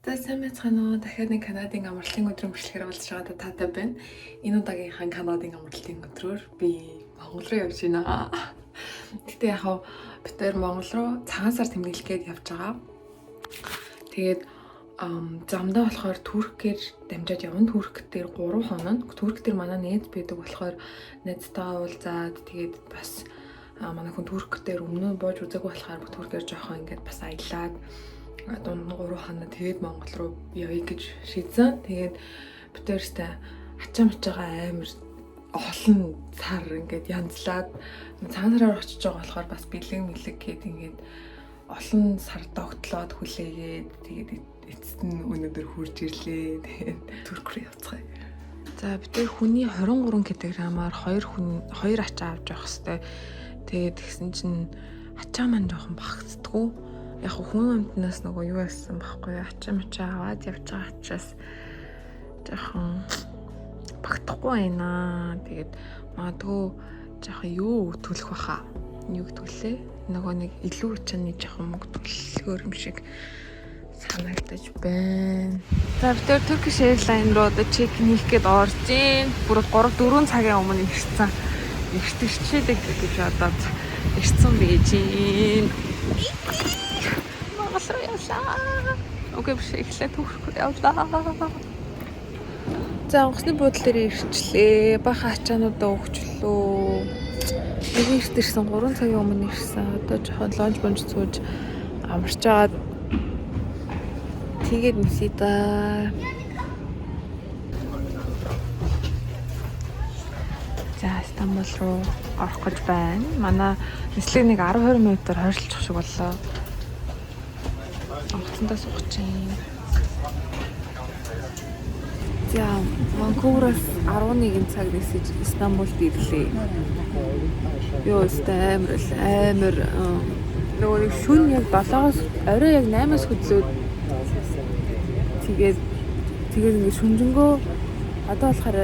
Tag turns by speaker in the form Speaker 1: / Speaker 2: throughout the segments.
Speaker 1: За сайн байцгаана уу. Дахиад нэг Канадын амралтын өдрийн бичлэгээр уулзж байгаадаа таатай байна. Энэ удаагийнхаа Канадын амралтын өдрөөр би Монгол руу явж байна. Гэтэ яг бид тэр Монгол руу цагаан сар тэмдэглэгээд явж байгаа. Тэгээд замдаа болохоор Туркээр дамжаад явна. Турк дээр 3 хоног. Турк дээр манай найз байдаг болохоор найзтайгаа уулзаад тэгээд бас манай хүн Турк дээр өмнө нь бууж үзээгүй болохоор Туркээр жоохон ингээд бас аялаад дунд 3 хоног тэгээд Монгол руу явъя гэж шийдсэн. Тэгээд бид тэрстэй ачаа мачаага амар олон цар ингээд янзлаад цагаан сараар очиж байгаа болохоор бас бэлэг мэлэг гээд ингээд олон сар тогтлоод хүлээгээд тэгээд эцэст нь өнөөдөр хурж ирлээ. Тэгээд Турк руу явцгаая. За бид тэр хүний 23 кг-аар 2 ачаа авч явах хэвээр. Тэгээд тэгсэн чинь ачаа маань жоохон багцдаггүй. Яг хүн амтнаас нөгөө юу байсан байхгүй ачаа мачаа аваад явж байгаа учраас жоохон багтахгүй байна. Тэгээд магадгүй жоохон юу төлөх баха. Юу төлөө? Нөгөө нэг илүү ачааны жоохон мөнгө төлөхөр юм шиг санагдаж байна. За бид тэр Turkish Airlines руу одоо чекин хийх гээд орж ийн. Бүр 3-4 цагийн өмнө ирсэн. Иртэрчээдэг гэж одоо ирсэн байж ийн. Монгол явлаа. Окей биш эхлээд Турк руу явлаа. За онгоцны буудлын дээр ирчлээ. Баха ачаануудаа өгчлөө. Нэг ирсэн 3 цагийн өмнө ирсэн. Одоо жоохон лонж бонж сууж амарч байгаа. Тэгээд мэдээ да. За Стамбул руу орох гэж байна. Манай нислэг нэг 10-20 минутаар хойшлчих шиг боллоо. Онгоцондоо суух чинь. За Ванкувераас 11 цаг нисэж Стамбулд ирлээ. Юу өстэй амар нөгөө шөнө яг 7-оос орой яг 8-аас хөдлөөд тэгээд ингээд шүнжэнгөө одоо болохоор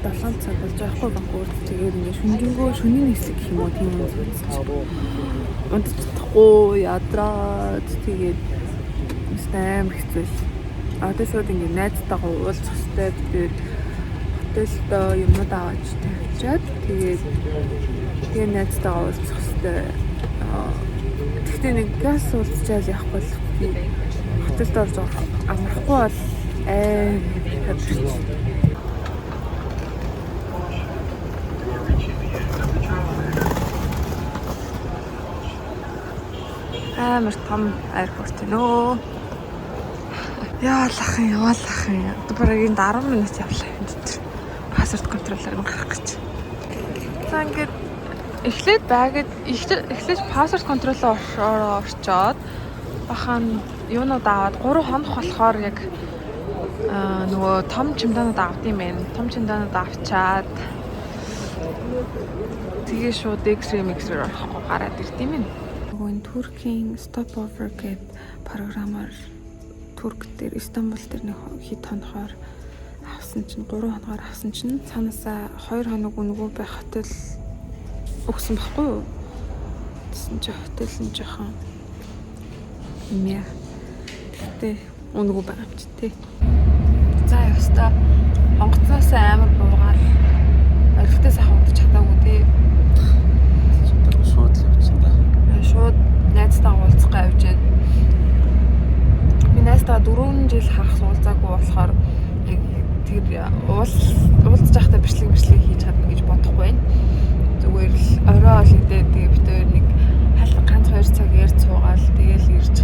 Speaker 1: 7 цаг болж байгаа хгүй Ванкуверт. Тэгээд ингээд шүнжэнгөө шөнийн нислэг гэх юм уу тийм юм үзчих. Унтчихгүй ядраад тэгээд амар хэцүү. Одоо шууд ингээд найзтайгаа уулзах хэрэгтэй. Тэгээд хотелдөө юмнууд аваад тавьчаад тэгээд найзтайгаа уулзах хэрэгтэй. Гэхдээ нэг газ уулзчаал явахгүй л хотелд орж амрахгүй бол амар том аэропорт нөө. Яалах юм. Одоо бараг энд 10 минут явлаа энэ дээр. Паспорт контролоор гарах гэж. За ингээд эхлээд паспорт контролоор орчоод бахан юунууд аваад 3 хоног болохоор яг нөгөө том чемоданууд авдсан юм. Том чемоданууд авчаад тэгээ шууд X-ray орохгүй гараад ирдэм юм. Нөгөө Туркийн Stopover гэдэг програмаар Турк дээр Стамбул дээр нэг хэд хоногоор авсан чинь 3 хоногоор авсан чинь цаанаасаа 2 хоног өнгөө байх хотел өгсөн байхгүй юу? Тэсэн чи хотел нь жоохон нэ. Гэтэ өнгөө байгаа юм чи тээ. За ёстой онгоцноос амар буугаад орхитоос авах чадаагүй тээ.
Speaker 2: Шууд л явчихсан да.
Speaker 1: Шууд найзтайгаа уулзах гавж байна. Би найзтайгаа 4 жил харах уулзаагүй болохоор яг тэр уулзж байхдаа бичлэг хийж чадна гэж бодохгүй байна. Зүгээр л орой олгодээ тэгээ бид хоёр нэг ганц 2 цаг ярьж суугаал тэгээл ирж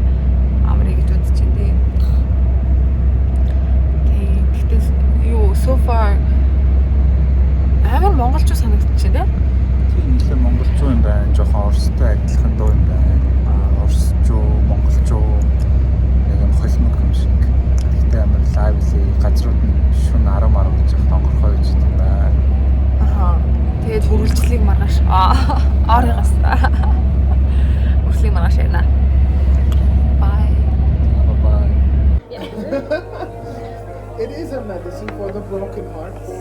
Speaker 1: амрыг гэж үзэж байна. Тэгтээ юу so far амар монголчуу санагдчих тийм.
Speaker 2: Тийм нэлээ монголчуу юм байна. Жохон оростой адилхан дуу юм байна. Оросчуу, монголчуу яг юм холимог юм шиг. Тэгтээ амар лайвли газрууд нь шүн 10 гэж их онгорхой гэж юм байна.
Speaker 1: Тэгээд хөрвөлжлийг маргааш оригоос үрслийг маргааш яана. Bye.
Speaker 3: It is a medicine for the broken heart.
Speaker 4: Cheers,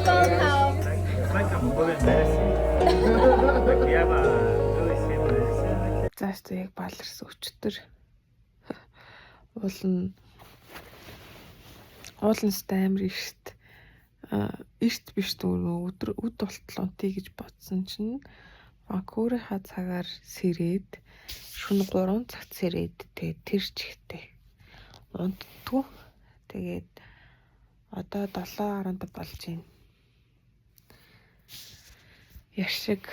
Speaker 4: God help.
Speaker 5: It's like a bullet medicine. Like you have a really safe medicine.
Speaker 1: За яг баларсан өчтөр Уул нь амар эрт. Эрт биш дүүр өдөр үд болтол унтъя гэж бодсон чинь Ванкуверийнхаа цагаар сэрээд шөнө 3 цагт сэрээд тэгээд тэр чихтэй унтдгүй. Тэгээд одоо 7:15 болж байна. Яшиг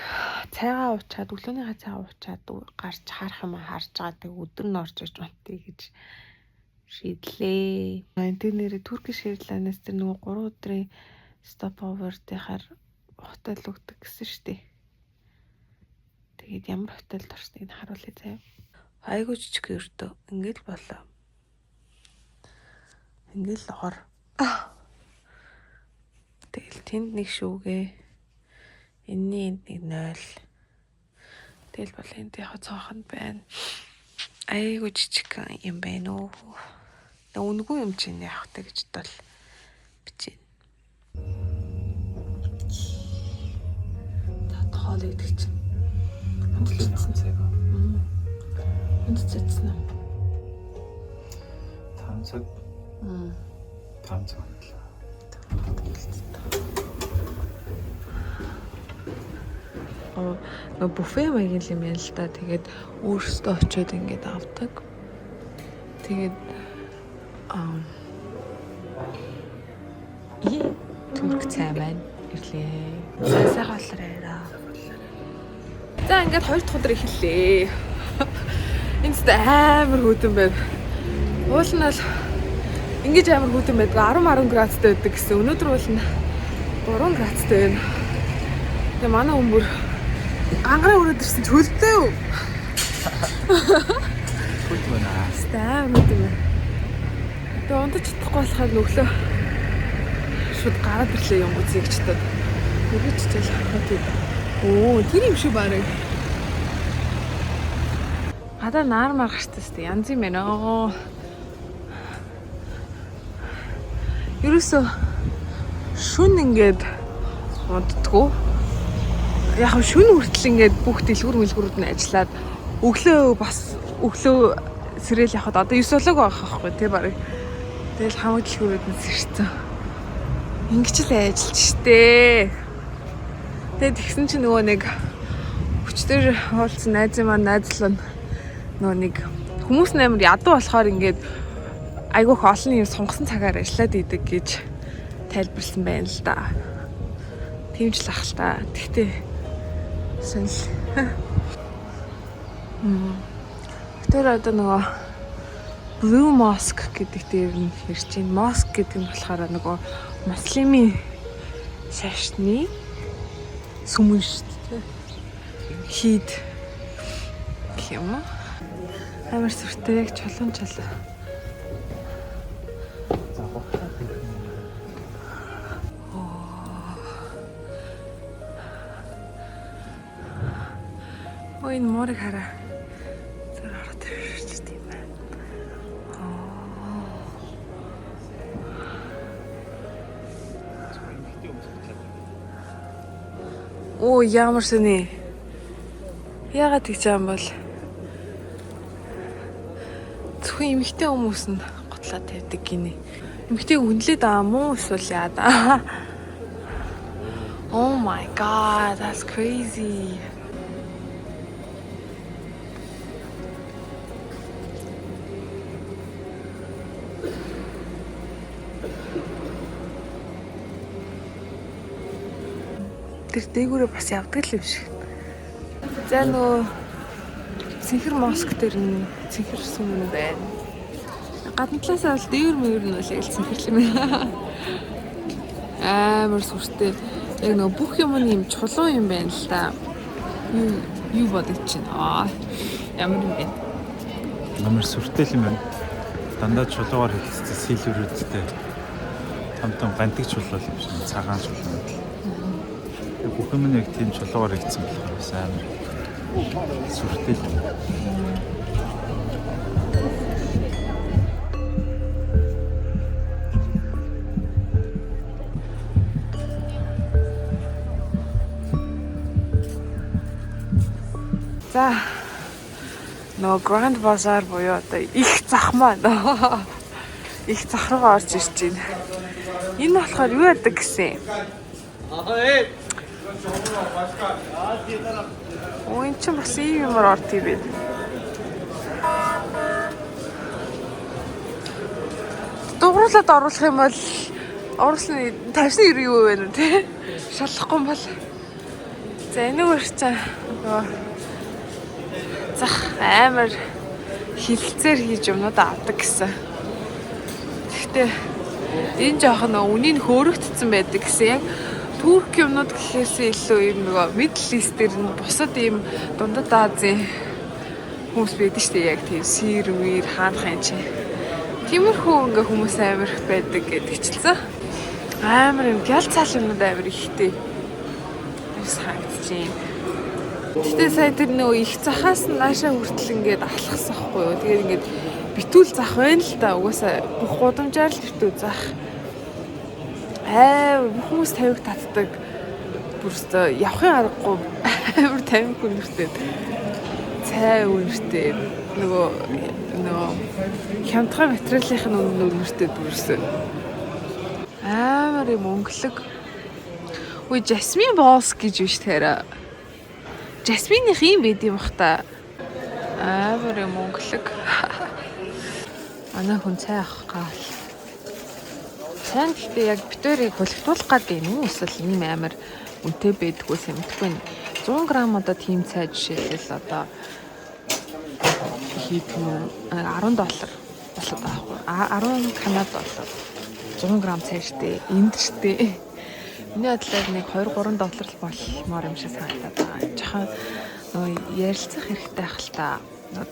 Speaker 1: цайгаа уучаад өглөөнийхөө цайгаа уучаад гарч харах юм харж байгаа. Тэг өдөр нь орж иж унтъя гэж шийдлээ. Тэр нэрээ Turkish Airlines тэр нөгөө 3 өдрийн stopover-ийнхаар хотел өгдөг гэсэн штеп. Тэгээд ямар хотелд орсныг харуулъя заяа. Айгуу жижиг өртөө. Ингээл болоо. Ингээл ор. Тэгэл тэнд нэг шүүгээ. Энэний нэг 0. Тэгэл бол энд яг цаахан байна. Айгуу жижиг юм байна уу. Үнгүй юм чинь яах вэ гэж бол бичээ. Та хоол идэх чинь. Амтлагдсан цаг. Амтлагдсан уу?
Speaker 2: 5 цаг. 5 цаг.
Speaker 1: Нөө буфе маягийн юм байна л да. Тэгээд өөрсдөө очиод ингээд авдаг. Тэгээд Турк цай маань ирлээ. Сайхан болоорой. За ингээд 2 дахь өдөр эхэллээ. Энд амар хөдөн байв. Уул нь бол ингэж амар хөдөн байдаг. 10 градустай байдаг гэсэн. Өнөөдөр уул нь 3 градустай байна. Тэгээ манай өмөр ангараа өрөөд ирсэн ч хөлдөө юу?
Speaker 2: Хөлд байна.
Speaker 1: Амар хөдөн байна. Тэгээ унтаж чадахгүй болохоор нүглөө шууд гараад ирлээ юм үзье гэж бодоод. Нөгөө чичээл хат. Оо, тэр юм шиг барыг. Гадаа наар мар гарчтай шүү дээ. Янз юм байна. Ерөөсөө шүн ингээд унтдаггүй. Яг шүн хүртэл ингээд бүх дэлгүрүүд нь ажиллаад өглөө сэрэл явахад одоо 9 болоог байх байхгүй тий барыг. Тэгэл хамаг дэлгүрүүд нь сэрсэн. Ингэж л ажиллаж штэ. Тэгээд тэгсэн чинь нөгөө нэг хүчтэй уулзсан найзын маань найзлаа нөгөө нэг хүмүүс амар ядуу болохоор ингээд айгүйх олон юм сонгосон цагаар ажиллаад идэг гэж тайлбарлсан байна л да. Тэмж л ах л та. Тэгтээ сонь. Тэр одоо нөгөө Blue Mosque гэдэг дээр нь ирж байна. Mosque гэдэг нь болохоор нөгөө муслимын шашны сүмэн шүү дээ. Хид гэх юм уу? Амар сүртэй яг чулуун. Ой, энэ морыг хараа. Зөр ороод ирж тийм байна. Оо, ямар сони. Яагаад гэж юм бол зөвхөн эмэгтэй хүмүүс нь готлаад тавьдаг гинэ. Эмэгтэйг үнэлээд аа муу эсвэл яа да. Oh my god, that's crazy. Тэр дээгүүрээ бас явдаг л юм шиг. За нөгөө Цэнхэр Моск дээр нь цэнхэр сүмэн байна. Гадна талаасаа бол дээр мөр нь бол яг л цэнхэр юм байна. Амар сүртэй. Яг нөгөө бүх юм нь юм чулуун юм байна л да. Юу бодож байна? Ямар юм бэ?
Speaker 2: Амар сүртэй юм байна. Дандаа чулуугаар хийсэн сэлвэрүүдтэй. Том гантик чулуу юм шиг цагаан чулуу. Бүх юм яг тийм чулуугаар хийсэн болохоор бас амар сүртэй.
Speaker 1: За Нөгөө Grand Bazaar буюу одоо их зах маань. Их зах руу орж ирж байна. Энэ болохоор юу яадаг гэсэн? Оо энэ ч бас ийм юмар орд юм бэ. Дугруулад оруулах юм бол оруулсны тавьсан юу вэ те? Шалахгүй юм бол. За энэ үрчээ нөгөө зах амар хилцээр хийж юмнуудаа авдаг гэсэн. Гэхдээ энэ жоохон нөгөө үнийг хөөрөгдсөн байдаг гэсэн. Яг Турк юмнууд гэхээс илүү юм нөгөө Middle East-ээр нь бусад ийм Дундад Азийн хүмүүс байдаг шүү дээ. Яг тийм сэр, мэр, хаанхын чи. Тиймэрхүү ингээ хүмүүс амар их байдаг гэдэг чилсэн. Амар юм гял цаал юмнууд амар ихтэй. Тэрс хаагдчихээн. Гэтэ сая тэр нөгөө их захаас нь наашаа хүртэл ингээд алхасан хгүй юу. Тэгээд ингээд битүүл зах байна л да. Угаасаа бүх гудамжаар л битүү зах. Бүх хүмүүс тавиг татдаг. Бүрстөө явахын аргагүй амар тавиг хүнэртэй. Цай үнэртэй. Нөгөө хямдхан материалын үнэртэй бүрсэн. Амар юм өнгөлөг. Үй Jasmine Balls гэж биш тэрэ. Jasmine-ийнх юм байд юм бах та. Амар юм өнгөлөг. Манай хүн цай авах гал. Сайн гэхдээ яг битүүрийг хөлөгтүүлэх гад юм уу? Эсвэл ийм амар үнэтэй байдгүйс юм мэдгүй. 100 г одоо тийм цай жишээлбэл одоо хийх нь $10 болоод байгаа хгүй. 10 канад доллар. 100 г цай штэ. Энд штэ. Миний бодлоор нэг $2-3 л болмоор юм шиг санагдаад байгаа. Жохоо нөгөө ярилцах хэрэгтэй ах л та.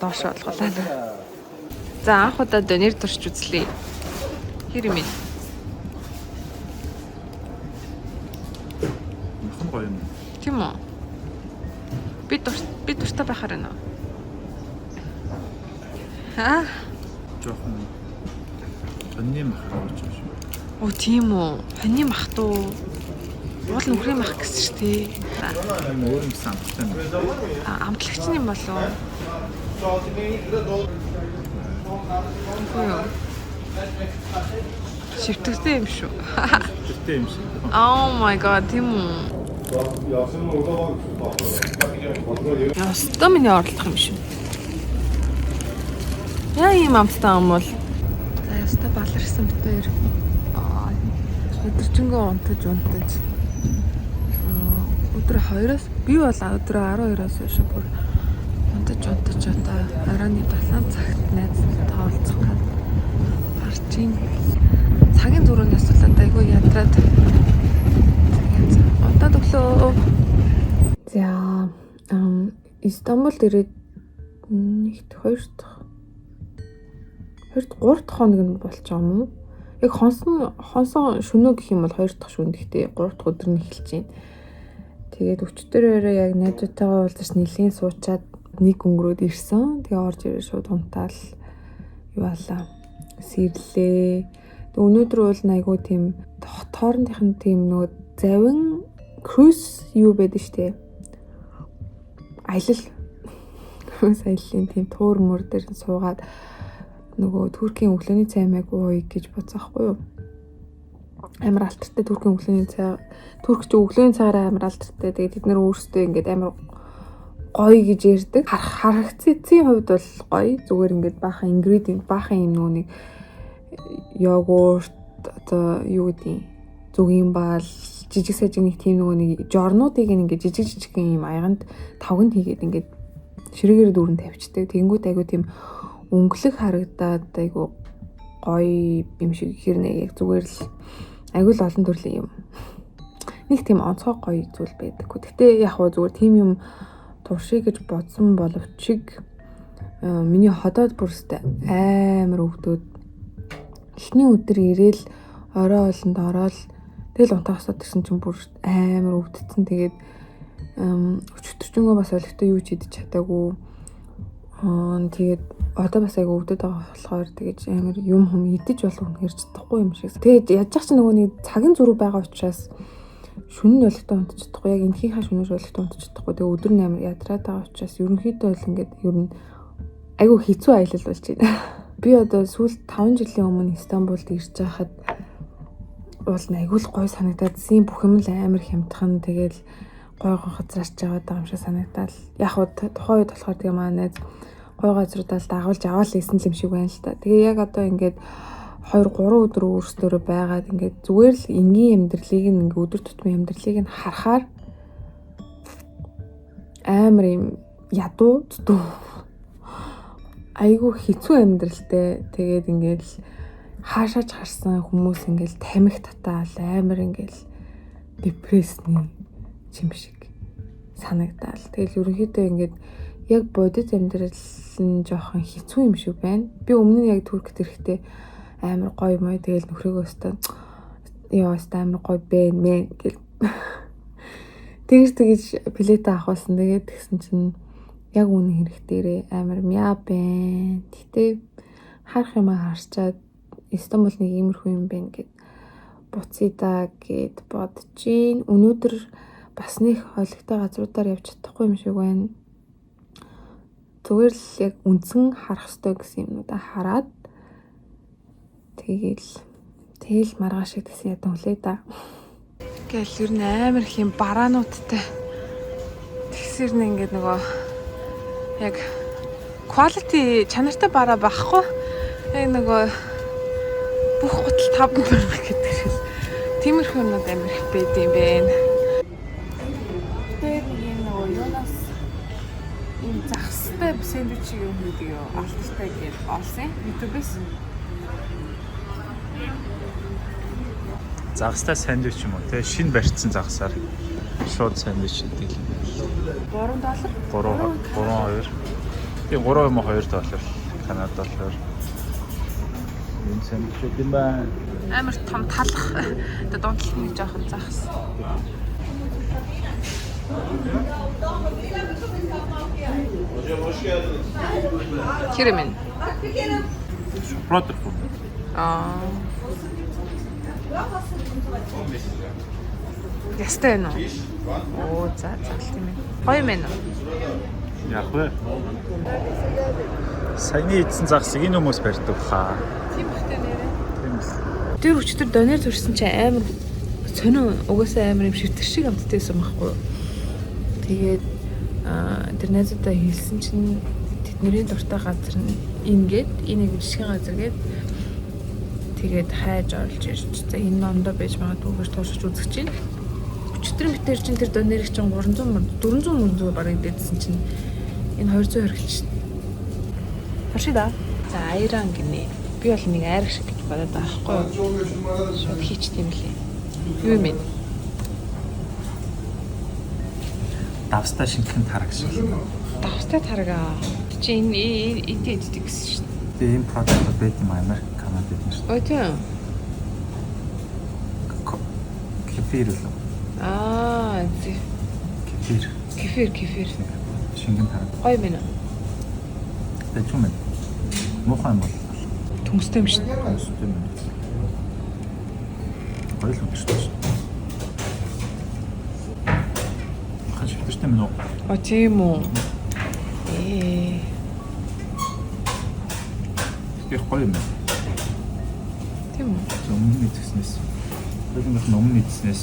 Speaker 1: Доош болгуулаад. За анх удаа донер турш үзлээ. Хэр юм бэ?
Speaker 2: Гоё юм.
Speaker 1: Тийм үү? Би дуртай байхаар байна уу?
Speaker 2: Жохон хоньны мах болж байна шүү.
Speaker 1: Оо тийм үү? Хоньны мах туу. Уул нүхрийн мах гэсэн шүү дээ.
Speaker 2: Өөр юм самтай.
Speaker 1: Амтлагчны юм болов уу? Шивтгтэй юм шүү.
Speaker 2: Тэртэй юм шиг.
Speaker 1: Oh my god, тийм үү? Ястаа миний орлох юм шүү. Яа ийм амттай юм бол. За ястаа баларсан битээр. Өдөржингөө унтаж. Өдөр 2-оос би бол өдөр 12-оос хойш бүр унтаж одоо оройн 7 цагт найзтай тоолцох гад гарчин. Цагийн зурагнаас болоод айгүй ядраад унтаад өглөө. За Истанбулд ирээд нэгт 2 дахь 3 дахь хоног нь болж байгаа юм уу? Яг хонсон шөнөө гэх юм бол 2 дахь шөнө гэхдээ 3 дахь өдөр нь эхэлж байна. Тэгээд өчтөрөөрөө яг найзтайгаа уулзаж нэлийн суучаад нэг өнгөрөөд ирсэн. Тэгээ орж ирээ шууд унтаал юу алаа. Сэрлээ. Тэг өнөөдөр бол айгуу тийм хоорондынх нь тийм нөгөө завин cruise юу байдаг штэ. Аялал cruise аяллаа тийм туур мөр дээр суугаад нөгөө Туркийн өглөөний цай маяг ууя гэж бодсохгүй юу? Амар алтартай Туркийн өглөөний цай. Туркч өглөөний цайгаар амар алтартай. Тэгээд тэд нэр өөрсдөө ингээд амар гоё гэж ярьдаг. Харагцын хувьд бол гоё. Зүгээр ингээд баахан ингредиент, баахан юм нөгөө нэг йогурт одоо юу гэдэг зүгийн баал, жижиг сажиг нэг тийм нөгөө нэг жорнуудыг ингээд жижиг юм аяганд тавганд хийгээд ингээд ширээгээр дүүрэн тавьчихдаг. Тэнгүүд айгу тийм өнгөлөг харагдаад айгу гоё юм шиг хэрнээ яг зүгээр л айгу л олон төрлийн юм. Нэг тийм онцгой гоё зүйл байдаг. Гэтэ яг хөө зүгээр тийм юм туршиг гэж бодсон боловч миний ходоод бүрстэй амар өвдөд. Эхний өдөр ирээл орой олонд ороод тэгэл унтахсаад ирсэн чинь бүр амар өвдсөн. Тэгээд өчтөрчөнгөө бас олигтой юу ч идэж чадаагүй. Тэгээд одоо бас айгу өвдөд байгаа болохоор тэгэж амар юм идэж болох үнээр чадахгүй юм шиг. Тэгээд яаж ч нөгөө нэг цагийн зөрүү байгаа учраас шүн нь олигтой унтаж чадахгүй. Яг энхийнхаа шүнээр олигтой унтаж чадахгүй. Тэгээд өдөр нь амар ядраад байгаа учраас ерөнхийдөө л ингээд ер нь айгүй хэцүү аялал болж байна. Би одоо сүүл 5 жилийн өмнө Стамбулд ирж байхад уул айгүй л гоё санагдаад зин бүх юм л амар хямдхан тэгэл гоё газраас жаваад байгаа юм шиг санагдал. Яг хуу тухайн үед болохоор тэгээ манай найз гоё газруудаа л дагуулж аваад л исэн юм шиг байна л та. Тэгээ яг одоо ингээд 2-3 өдөр өөрсдөө байгаад ингээд зүгээр л энгийн амьдралыг ингээд өдөр тутмын амьдралыг нь харахаар амар юм ядуу дүү айгүй хэцүү амьдралтай. Тэгээд ингээд хаашаач харсан хүмүүс ингээд тамхи татаал амар ингээд депрессний юм шиг санагдаал. Тэгэл ерөнхийдөө ингээд яг бодит амьдрал нь жоохон хэцүү юм шиг байна. Би өмнө нь яг Туркт ирэхдээ амар гоё мой тэгэл нөхрөөгөө өстө яа өстө амар гоё байна мэн гэл тэгж билет авахсан. Тэгээд тэгсэн чинь яг үнэн хэрэгтээрээ амар мяа байна. Гэтэ харах юм харчаад Стамбул нэг иймэрхүү юм байна гэд буцъя да гэд бодож гин. Өнөөдөр бас нэг хойлогтой газруудаар явж чадахгүй юм шиг байна. Зүгээр л яг үндсэн харах ёстой гэсэн юмнуудаа хараад тэгэл маргааш гэсэн ядан хүлээ да. Гэл ер нь амар их юм бараануудтай. Тэгсэр нь ингээд нөгөө яг quality чанартай бараа байхгүй. Яг нөгөө бүх гутал тавд барах гэдэг шиг. Тиймэрхүү юмнууд амар их байд юм байна. Тэгээд нэг нөгөө юунаас ийм захстай сэндвич юм хийдэг юу? Алттай гэж олсон. YouTube-с
Speaker 2: Загстай сандвич юм уу те шинэ барьцсан загсаар шууд сандвич хийдэг юм байна. $3. 3.2. Би 3.2 доллар Канада доллар. Энэ сандвич юм байна.
Speaker 1: амар том талах одоо дундлах нэг жоохон загс. Керемэн.
Speaker 2: Протер.
Speaker 1: Ястай байна уу? Оо за тийм ээ. Гоё юм байна уу?
Speaker 2: Яг вэ. Саяны эдсэн загсыг энэ хүмүүс барьдаг хаа.
Speaker 1: Тийм ихтэй нэрээ.
Speaker 2: Тийм эс.
Speaker 1: Тэр өчтөр донер төрсөн чинь амар сонин угаасаа амар юм шивтэр шиг амттайсан байхгүй юу? Тэгээд тэр найзуудаа хэлсэн чинь тэдний дуртай газар нь ингээд энийг жишгэн газар гээд тэгээд хайж орлож ирж. За энэ номдоо байж магадгүй гэж туушч үзэж чинь. Өчтөр метр чинь тэр донерыг чинь 400 бараг дээдсэн чинь энэ 200 хэрэгч. Хашида. За айран гинэ. Би бол нэг айрах шиг гэж бодоод байгаа байхгүй юу? Шууд хийчт юм лээ. Юу юм бэ?
Speaker 2: Давстай шинхэн тараг шиг.
Speaker 1: Давстай тарга. Чи энэ идээд гэсэн шүү дээ.
Speaker 2: Тэгээ энэ продукт байт юм Америк, Канадад байдаг шүү.
Speaker 1: Ой тийм.
Speaker 2: Кефир л.
Speaker 1: Зэ. Кефир.
Speaker 2: Шингэн тараг.
Speaker 1: Гоё байна.
Speaker 2: Тэгээ чүмэн. Муухай юм бол.
Speaker 1: Төмстэй юм шүү дээ.
Speaker 2: Төмстэй юм. Гоё л үнэтэй шүү. Хаж хэвчтэй мөн үү?
Speaker 1: О тийм үү.
Speaker 2: Би гоё юм байна.
Speaker 1: Тийм үү.
Speaker 2: Өмнө идснээс. Өөрөөр өмнө идснээс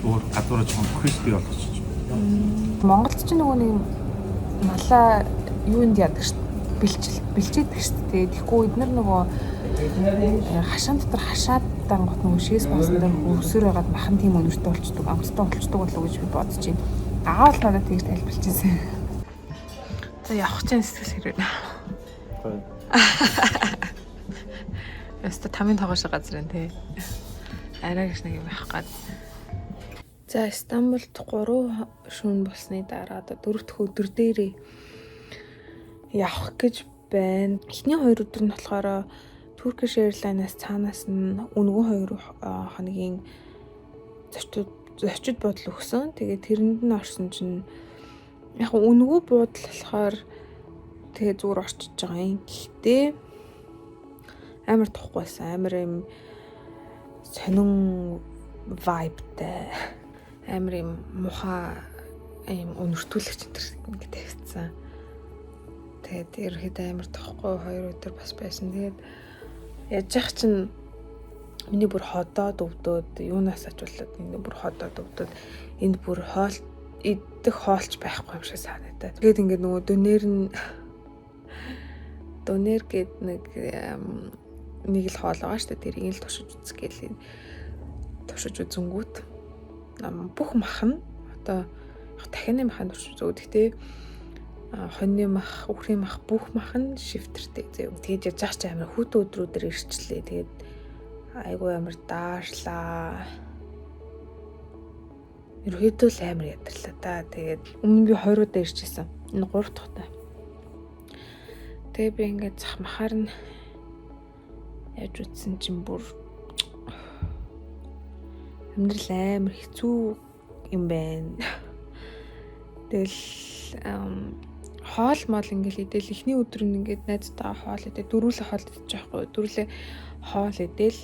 Speaker 2: өөр гадуураа жоохон криспи болгочих.
Speaker 1: Монголд ч нөгөө нэг малаа юунд яадаг шүү дээ. Бэлчээдэг шүү дээ. Тэгэхгүй эднэр нөгөө хашаан дотор хашаад дангот нөгөө шээс босдоо өсөр байгаад махан тийм өнөртөө болчдөг, амстай болчдөг болов гэж би бодож байна. Аавал надад тэгж тайлбарлажсэн. За явах чинь сэтгэл хэрэг. Яста тамийн тогоошоо газар энэ тий. Арай гэж нэг юм авах гад. За Стамбулд 3 шөнө болсны дараа одоо 4 дахь өдөр дээрээ явах гэж байна. Эхний 2 өдөр нь болохоор Turkish Airlines-аас цаанаас нь өнгөө 2 хоногийн зочид буудал өгсөн. Тэгээд тэрэнд нь орсон чинь яг өнгөө буудал болохоор тэгээ зүгээр орчиж байгаа юм. Гэхдээ амар тухгүйсэн. Амар юм сонин vibeтай. Амар юм муха юм өнөртүүлэгч энэ ингээд тавьчихсан. Тэгээд ерөөхдөө амар тохгүй 2 өдөр бас байсан. Тэгээд яж зах чинь миний бүр ходоод өвдөөд юунаас ажуулаад миний бүр ходоод өвдөөд энд бүр хоол идэх хоолч байхгүй юм шиг санагдаад. Тэгээд ингээд нөгөө донер гээд нэг л хоол байгаа шүү дээ. Тэрийг л туршиж үзэх гээл. Туршиж үзэнгүүт бүх мах нь одоо дахины маханд туршиж үзөө. Гэхдээ хоньны мах, үхрийн мах бүх мах нь шифтертэй зөө. Тэгээд яж зах чи амар хүүтэн өдрүүдээр ирчлээ. Тэгээд айгуу амар даашлаа. Ерөөдөө л амар ядарлаа та. Тэгээд өмнө би 2 удаа ирчихсэн. Энэ 3 дахь удаа. Тэгээ би ингээд зах махаар нь яаж үтсэн чинь бүр амьдрал амар хэцүү юм байна. Тэгэл хоол мол ингээл идэл эхний өдөр нь ингээд найзтайгаа хоол идэл дөрүүлээ хоол идэж байхгүй. Дөрүүлээ хоол идэл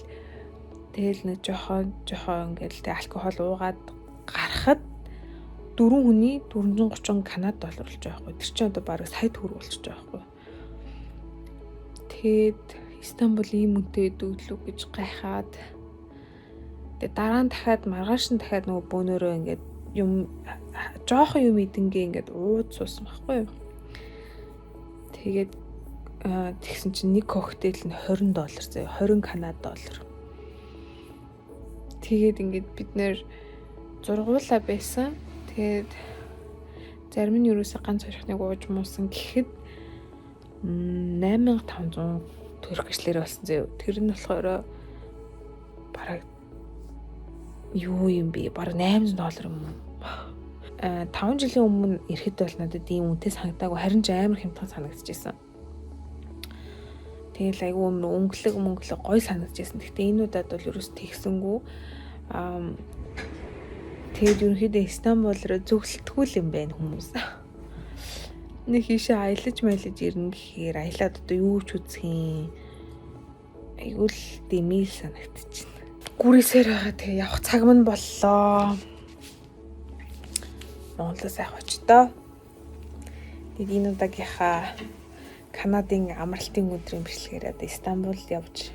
Speaker 1: тэгэл нэг жоохон ингээл тэг алкогол уугаад гарахад 4 хүний 430 канад доллар болж байгаа байхгүй. Тэр чинь одоо бараг сая төгрөг болчихж байгаа байхгүй. Тэгэхэд Истанбул ийм үнэтэй дүүдлүү гэж гайхаад тэгээ дараа нь дахиад маргааш нь дахиад нөгөө бөөнөрөө ингээд юм жоохон юм идэнгээ ингээд ууд суусан байхгүй юу. Тэгээд тэгсэн чинь нэг коктейл нь $20 зөө 20 канад доллар. Тэгээд ингээд бид нэр зургуулаа байсан. Тэгээд зарим нь юусаа ганц хорихныг ууж муусан гэхэд 8500 төгрөг гэшлэр болсон зөө. Тэр нь болохоор бараг юу юм бэ? Бараг $800 юм. 5 жилийн өмнө ирэхэд бол надад ийм үнэтэй санагдаагүй, харин ч амар хямдхан санагдчихсэн. Тэгэл айгүй өнгөлөг гой санагдчихсэн. Гэхдээ энэ удаад бол ерөөс тэгсэнгүү. Тэгээд ерөнхийдөө Истанбул руу зөвлөлтгүй юм байна хүмүүс. Нэг хийшээ аялаж ирнэ гэхээр аялаад одоо юу ч үзэх юм. Айгүй л дэмий санагдчихна. Гүрээсээр байгаа тэгээ явах цаг мань боллоо. Монголоос авах доо. Тэгээд энэ удаагийнхаа Канадын амралтын өдрийн бичлэгээр одоо Истанбулд явж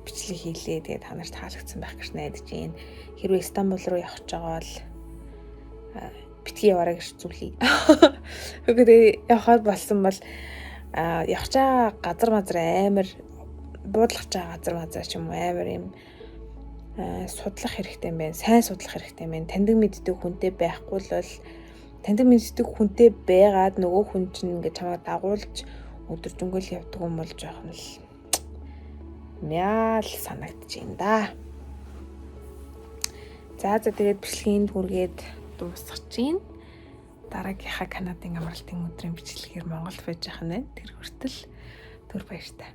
Speaker 1: бичлэг хийлээ. Тэгээд та нарт таалагдсан байх гэж найдаж байна. Хэрвээ Истанбул руу явах гэж байгаа бол битгий яваарай гэж зүйлээ. Үгүй явахаар болсон бол явах чаа газар амар буудлах чаа газар ч юм уу амар юм судлах хэрэгтэй юм байна. Сайн судлах хэрэгтэй юм байна. Таньдаг мэддэг хүнтэй байхгүй бол таньдаг мэддэг хүнтэй байгаад нөгөө хүн чинь ингээд чамаа дагуулж өдөржингөл явдаг юм бол жоохон л мяал санагдчихээн да. За тэгээд бичлэгийн хүргээд дуусгаж чинь дараагийнхаа Канадын амралтын өдрийн бичлэгээр Монголд байж байгаа нь тэр хүртэл түр баяртай.